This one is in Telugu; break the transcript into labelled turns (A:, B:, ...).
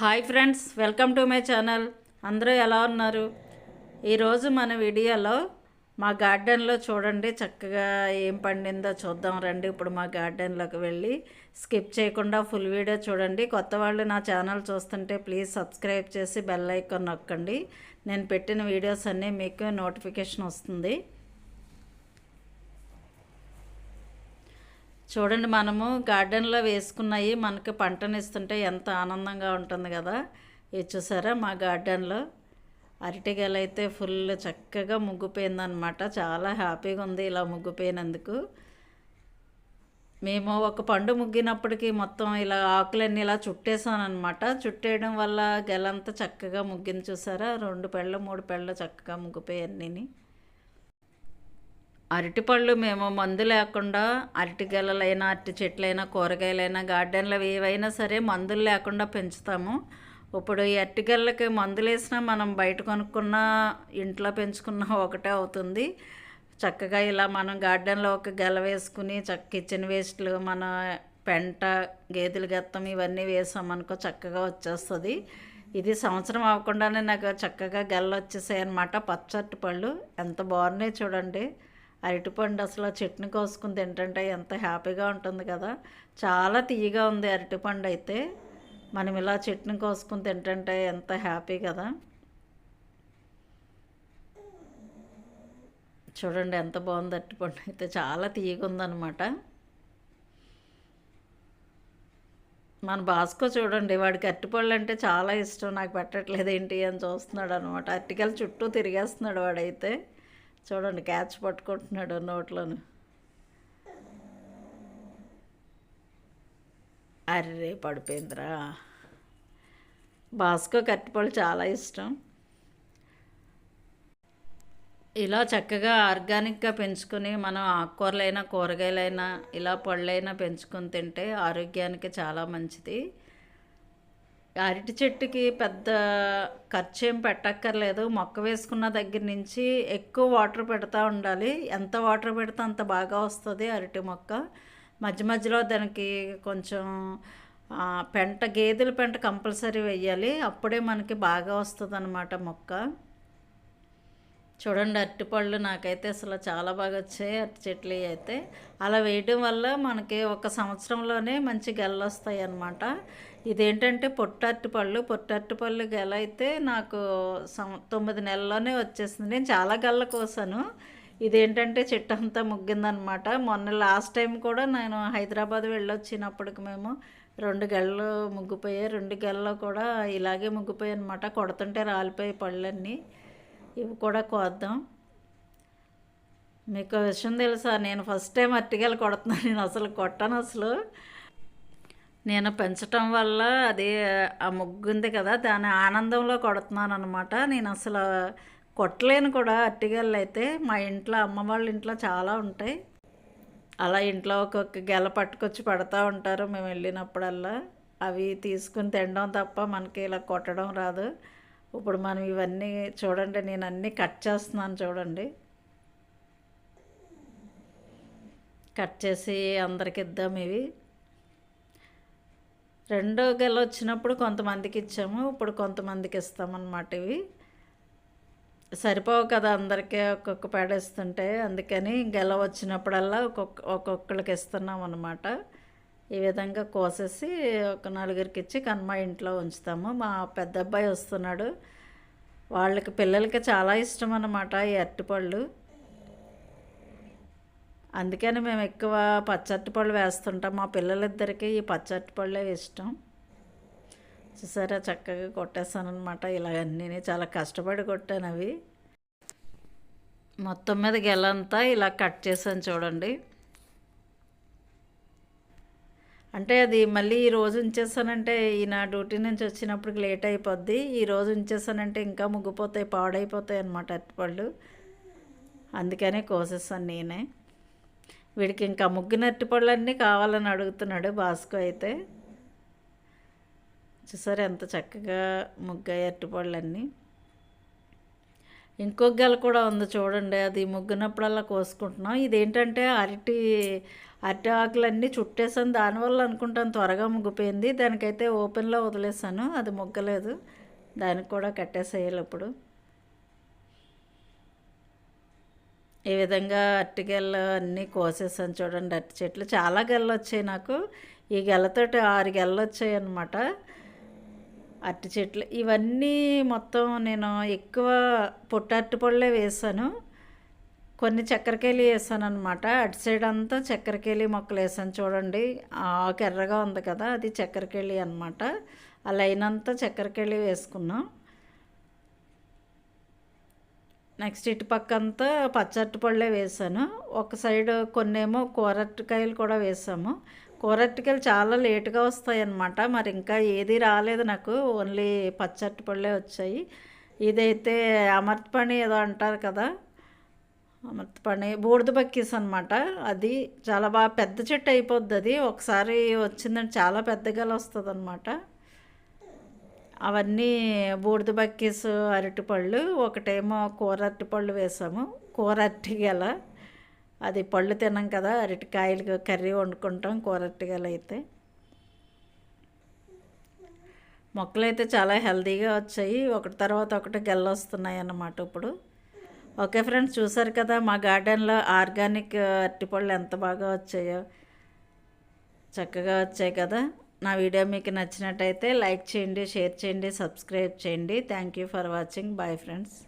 A: Hi friends, welcome to my channel. అందరూ ఎలా ఉన్నారు? ఈరోజు మన వీడియోలో మా గార్డెన్లో చూడండి చక్కగా ఏం పండిందో చూద్దాం రండి. ఇప్పుడు మా గార్డెన్లోకి వెళ్ళి స్కిప్ చేయకుండా ఫుల్ వీడియో చూడండి. కొత్త వాళ్ళు నా ఛానల్ చూస్తుంటే ప్లీజ్ సబ్స్క్రైబ్ చేసి బెల్ ఐకాన్ నొక్కండి. నేను పెట్టిన వీడియోస్ అన్నీ మీకు నోటిఫికేషన్ వస్తుంది. చూడండి, మనము గార్డెన్లో వేసుకున్నవి మనకి పంటనిస్తుంటే ఎంత ఆనందంగా ఉంటుంది కదా. ఇది చూసారా, మా గార్డెన్లో అరటిగెల అయితే ఫుల్ చక్కగా ముగ్గిపోయిందనమాట. చాలా హ్యాపీగా ఉంది ఇలా ముగ్గిపోయినందుకు. మేము ఒక పండు ముగ్గినప్పటికీ మొత్తం ఇలా ఆకులన్నీ ఇలా చుట్టేసానమాట. చుట్టేయడం వల్ల గెలంతా చక్కగా ముగ్గింది. చూసారా, 2 పెళ్ళు 3 పెళ్ళు చక్కగా ముగ్గిపోయాయి అన్నీ. అరటిపళ్ళు మేము మందు లేకుండా అరటి గెలలైనా అరటి చెట్లైనా కూరగాయలైనా గార్డెన్లో ఏవైనా సరే మందులు లేకుండా పెంచుతాము. ఇప్పుడు ఈ అరటిగెలకి మందులు వేసినా మనం బయట కొనుక్కున్న ఇంట్లో పెంచుకున్న ఒకటే అవుతుంది. చక్కగా ఇలా మనం గార్డెన్లో ఒక గెల వేసుకుని కిచెన్ వేస్ట్లు, మన పెంట, గేదెల గత్తం ఇవన్నీ వేసామనుకో చక్కగా వచ్చేస్తుంది. ఇది సంవత్సరం అవ్వకుండానే నాకు చక్కగా గెలలు వచ్చేసాయి అన్నమాట. పచ్చటి పళ్ళు ఎంత బాగున్నాయి చూడండి. అరటిపండు అసలు చట్నీ కోసుకుని తింటుంటే ఎంత హ్యాపీగా ఉంటుంది కదా. చాలా తీయగా ఉంది అరటిపండు అయితే. మనం ఇలా చట్నీ కోసుకుని తింటుంటే ఎంత హ్యాపీ కదా. చూడండి ఎంత బాగుంది అరటిపండు అయితే, చాలా తీయగా ఉందన్నమాట. మన బాస్కో చూడండి, వాడికి అరటిపళ్ళు అంటే చాలా ఇష్టం. నాకు పెట్టట్లేదు ఏంటి అని చూస్తున్నాడు అనమాట. అరటికలు చుట్టూ తిరిగేస్తున్నాడు వాడైతే. చూడండి, క్యాచ్ పట్టుకుంటున్నాడు నోట్లోను. అర్రే పడిపోయిందిరా. బాస్కో అరటిపళ్ళు చాలా ఇష్టం. ఇలా చక్కగా ఆర్గానిక్గా పెంచుకొని మనం ఆకుకూరలైనా కూరగాయలైనా ఇలా పళ్ళైనా పెంచుకొని తింటే ఆరోగ్యానికి చాలా మంచిది. అరటి చెట్టుకి పెద్ద ఖర్చు ఏం పెట్టక్కర్లేదు. మొక్క వేసుకున్న దగ్గర నుంచి ఎక్కువ వాటర్ పెడతా ఉండాలి. ఎంత వాటర్ పెడితే అంత బాగా వస్తుంది అరటి మొక్క. మధ్య మధ్యలో దానికి కొంచెం గేదెల పెంట కంపల్సరీ వేయాలి. అప్పుడే మనకి బాగా వస్తుంది అన్నమాట మొక్క. చూడండి, అరటిపళ్ళు నాకైతే అసలు చాలా బాగా వచ్చాయి అరటి చెట్లు అయితే. అలా వేయడం వల్ల మనకి ఒక సంవత్సరంలోనే మంచి గెలలు వస్తాయి అన్నమాట. ఇదేంటంటే పొట్టరటిపళ్ళు గెల అయితే నాకు 9 నెలల్లోనే వచ్చేసింది. నేను చాలా గెలలు కోసాను. ఇదేంటంటే చెట్టు అంతా ముగ్గిందనమాట. మొన్న లాస్ట్ టైం కూడా నేను హైదరాబాద్ వెళ్ళొచ్చినప్పటికి మేము 2 గెలలు ముగ్గిపోయాయి. 2 గెలలో కూడా ఇలాగే ముగ్గిపోయాయి అనమాట. కొడుతుంటే రాలిపోయి పళ్ళన్నీ. ఇవి కూడా కోద్దాం. మీకు విషయం తెలుసా, నేను ఫస్ట్ టైం అరటిగెల కొడుతున్నాను. నేను అసలు కొట్టను. అసలు నేను పెంచటం వల్ల అది ఆ ముగ్గు ఉంది కదా, దాని ఆనందంలో కొడుతున్నాను అనమాట. నేను అసలు కొట్టలేను కూడా అరటిగెలలు అయితే. మా ఇంట్లో అమ్మ వాళ్ళ ఇంట్లో చాలా ఉంటాయి. అలా ఇంట్లో ఒక్కొక్క గెల పట్టుకొచ్చి పెడతా ఉంటారు మేము వెళ్ళినప్పుడల్లా. అవి తీసుకుని తినడం తప్ప మనకి ఇలా కొట్టడం రాదు. ఇప్పుడు మనం ఇవన్నీ చూడండి, నేను అన్నీ కట్ చేస్తున్నాను చూడండి. కట్ చేసి అందరికి ఇద్దాం. ఇవి 2 గెల వచ్చినప్పుడు కొంతమందికి ఇచ్చాము, ఇప్పుడు కొంతమందికి ఇస్తామన్నమాట. ఇవి సరిపోవు కదా అందరికీ ఒక్కొక్క పేడ ఇస్తుంటే, అందుకని గెల వచ్చినప్పుడల్లా ఒక్కొక్కరికి ఇస్తున్నాం అన్నమాట. ఈ విధంగా కోసేసి ఒక 4గురికి ఇచ్చి కనుమ ఇంట్లో ఉంచుతాము. మా పెద్ద అబ్బాయి వస్తున్నాడు, పిల్లలకి చాలా ఇష్టం అన్నమాట ఈ అరటిపళ్ళు. అందుకని మేము ఎక్కువ పచ్చరటిపళ్ళు వేస్తుంటాం. మా పిల్లలిద్దరికీ ఈ పచ్చరటిపళ్ళే ఇష్టం. చూసారా, చక్కగా కొట్టేస్తాను అనమాట. ఇలా అన్నీ చాలా కష్టపడి కొట్టాను. అవి మొత్తం మీద గెలంతా ఇలా కట్ చేసాను చూడండి. అంటే అది మళ్ళీ ఈరోజు ఉంచేసానంటే ఈయన డ్యూటీ నుంచి వచ్చినప్పటికి లేట్ అయిపోద్ది. ఈరోజు ఉంచేసానంటే ఇంకా ముగ్గిపోతాయి, పాడైపోతాయి అన్నమాట అరటిపళ్ళు. అందుకనే కోసేసాను నేనే. వీడికి ఇంకా ముగ్గిన అరటిపళ్ళు అన్నీ కావాలని అడుగుతున్నాడు బాస్కో అయితే. చూసారు ఎంత చక్కగా ముగ్గాయి అరటిపళ్ళన్నీ. ఇంకొక గెల కూడా ఉంది చూడండి, అది ముగ్గినప్పుడల్లా కోసుకుంటున్నాం. ఇదేంటంటే అరటి ఆకులన్నీ చుట్టేసాను, దానివల్ల అనుకుంటాను త్వరగా ముగ్గిపోయింది. దానికైతే ఓపెన్లో వదిలేసాను, అది ముగ్గలేదు. దానికి కూడా కట్టేసేయాలి ఇప్పుడు. ఈ విధంగా అరటిగెలు అన్నీ కోసేసాను చూడండి. అరటి చెట్లు చాలా గెలలు వచ్చాయి నాకు. ఈ గెలతోటి 6 గెలలు వచ్చాయి అన్నమాట. అరటి చెట్లు ఇవన్నీ మొత్తం నేను ఎక్కువ పొట్టు అరటిపళ్ళే వేసాను. కొన్ని చక్కెరకేళి వేసాను అనమాట. అటు సైడ్ అంతా చక్కెరకేళి మొక్కలు వేసాను చూడండి. ఆకు ఎర్రగా ఉంది కదా, అది చక్కెరకేళి అనమాట. ఆ లైన్ అంతా చక్కెరకేళి వేసుకున్నాం. నెక్స్ట్ ఇటు పక్క అంతా పచ్చరటిపళ్ళే వేసాను. ఒక సైడ్ కొన్నేమో కూరటికాయలు కూడా వేసాము. కూరటికాయలు చాలా లేటుగా వస్తాయి అన్నమాట. మరి ఇంకా ఏది రాలేదు నాకు, ఓన్లీ పచ్చరటిపళ్ళే వచ్చాయి. ఇదైతే అమర్తపణి ఏదో అంటారు కదా, అమర్తపణి బూడిద బక్కీస్ అనమాట. అది చాలా బాగా పెద్ద చెట్టు అయిపోద్ది. అది ఒకసారి వచ్చిందంటే చాలా పెద్దగా వస్తుంది అనమాట. అవన్నీ బూడిద బక్కీస్ అరటిపళ్ళు, ఒకటేమో కూర అరటిపళ్ళు వేసాము. కూర అరటిగెల, అది పళ్ళు తిన్నాం కదా, అరటికాయలు కర్రీ వండుకుంటాం కూర అరటిగెల అయితే. మొక్కలు అయితే చాలా హెల్తీగా వచ్చాయి, ఒకటి తర్వాత ఒకటి గెల్ల వస్తున్నాయి అన్నమాట ఇప్పుడు. ఓకే ఫ్రెండ్స్, చూసారు కదా మా గార్డెన్లో ఆర్గానిక్ అరటిపళ్ళు ఎంత బాగా వచ్చాయో. చక్కగా వచ్చాయి కదా. నా వీడియో మీకు నచ్చినట్టయితే లైక్ చేయండి, షేర్ చేయండి, సబ్స్క్రైబ్ చేయండి. Thank you for watching. Bye friends.